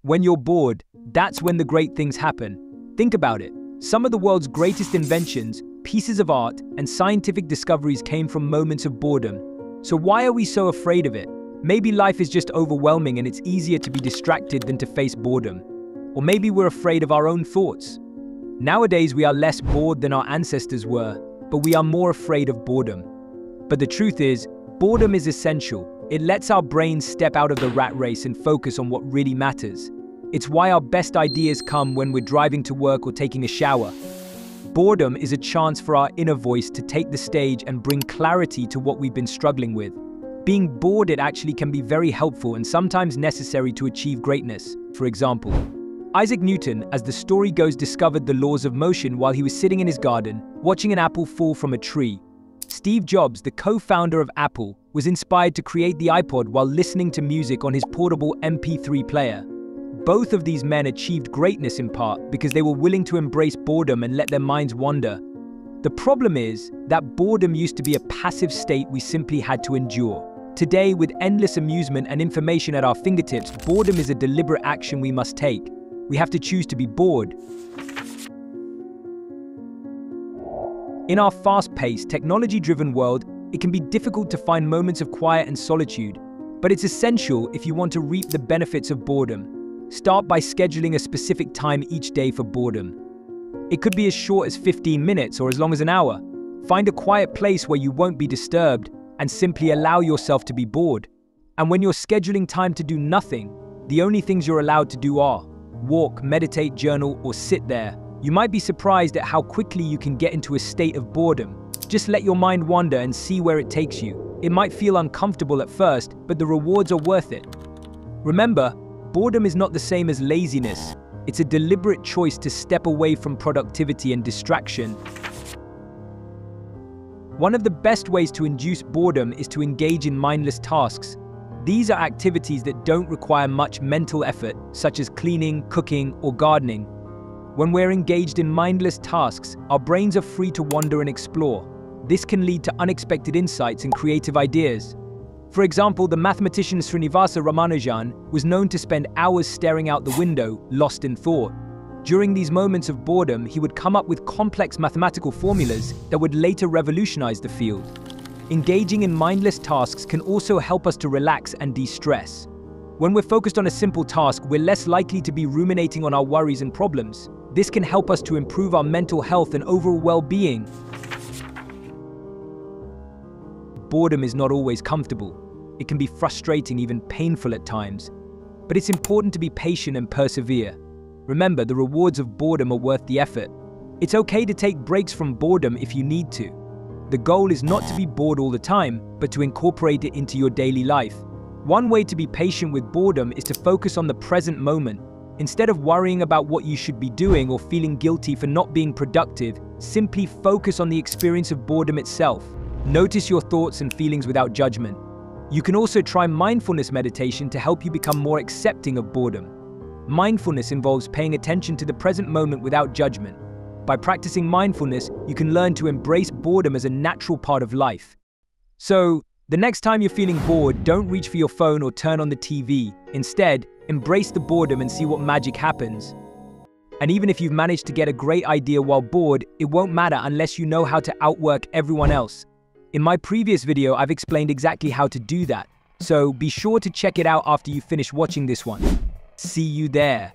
When you're bored, that's when the great things happen. Think about it. Some of the world's greatest inventions, pieces of art, and scientific discoveries came from moments of boredom. So why are we so afraid of it? Maybe life is just overwhelming and it's easier to be distracted than to face boredom. Or maybe we're afraid of our own thoughts. Nowadays, we are less bored than our ancestors were, but we are more afraid of boredom. But the truth is, boredom is essential. It lets our brains step out of the rat race and focus on what really matters. It's why our best ideas come when we're driving to work or taking a shower. Boredom is a chance for our inner voice to take the stage and bring clarity to what we've been struggling with. Being bored, it actually can be very helpful and sometimes necessary to achieve greatness. For example, Isaac Newton, as the story goes, discovered the laws of motion while he was sitting in his garden, watching an apple fall from a tree. Steve Jobs, the co-founder of Apple, was inspired to create the iPod while listening to music on his portable MP3 player. Both of these men achieved greatness in part because they were willing to embrace boredom and let their minds wander. The problem is that boredom used to be a passive state we simply had to endure. Today, with endless amusement and information at our fingertips, boredom is a deliberate action we must take. We have to choose to be bored. In our fast-paced, technology-driven world, it can be difficult to find moments of quiet and solitude, but it's essential if you want to reap the benefits of boredom. Start by scheduling a specific time each day for boredom. It could be as short as 15 minutes or as long as an hour. Find a quiet place where you won't be disturbed and simply allow yourself to be bored. And when you're scheduling time to do nothing, the only things you're allowed to do are walk, meditate, journal, or sit there. You might be surprised at how quickly you can get into a state of boredom. Just let your mind wander and see where it takes you. It might feel uncomfortable at first, but the rewards are worth it. Remember, boredom is not the same as laziness. It's a deliberate choice to step away from productivity and distraction. One of the best ways to induce boredom is to engage in mindless tasks. These are activities that don't require much mental effort, such as cleaning, cooking, or gardening. When we're engaged in mindless tasks, our brains are free to wander and explore. This can lead to unexpected insights and creative ideas. For example, the mathematician Srinivasa Ramanujan was known to spend hours staring out the window, lost in thought. During these moments of boredom, he would come up with complex mathematical formulas that would later revolutionize the field. Engaging in mindless tasks can also help us to relax and de-stress. When we're focused on a simple task, we're less likely to be ruminating on our worries and problems. This can help us to improve our mental health and overall well-being. Boredom is not always comfortable. It can be frustrating, even painful at times. But it's important to be patient and persevere. Remember, the rewards of boredom are worth the effort. It's okay to take breaks from boredom if you need to. The goal is not to be bored all the time, but to incorporate it into your daily life. One way to be patient with boredom is to focus on the present moment. Instead of worrying about what you should be doing or feeling guilty for not being productive, simply focus on the experience of boredom itself. Notice your thoughts and feelings without judgment. You can also try mindfulness meditation to help you become more accepting of boredom. Mindfulness involves paying attention to the present moment without judgment. By practicing mindfulness, you can learn to embrace boredom as a natural part of life. So, the next time you're feeling bored, don't reach for your phone or turn on the TV. Instead, embrace the boredom and see what magic happens. And even if you've managed to get a great idea while bored, it won't matter unless you know how to outwork everyone else. In my previous video, I've explained exactly how to do that. So be sure to check it out after you finish watching this one. See you there.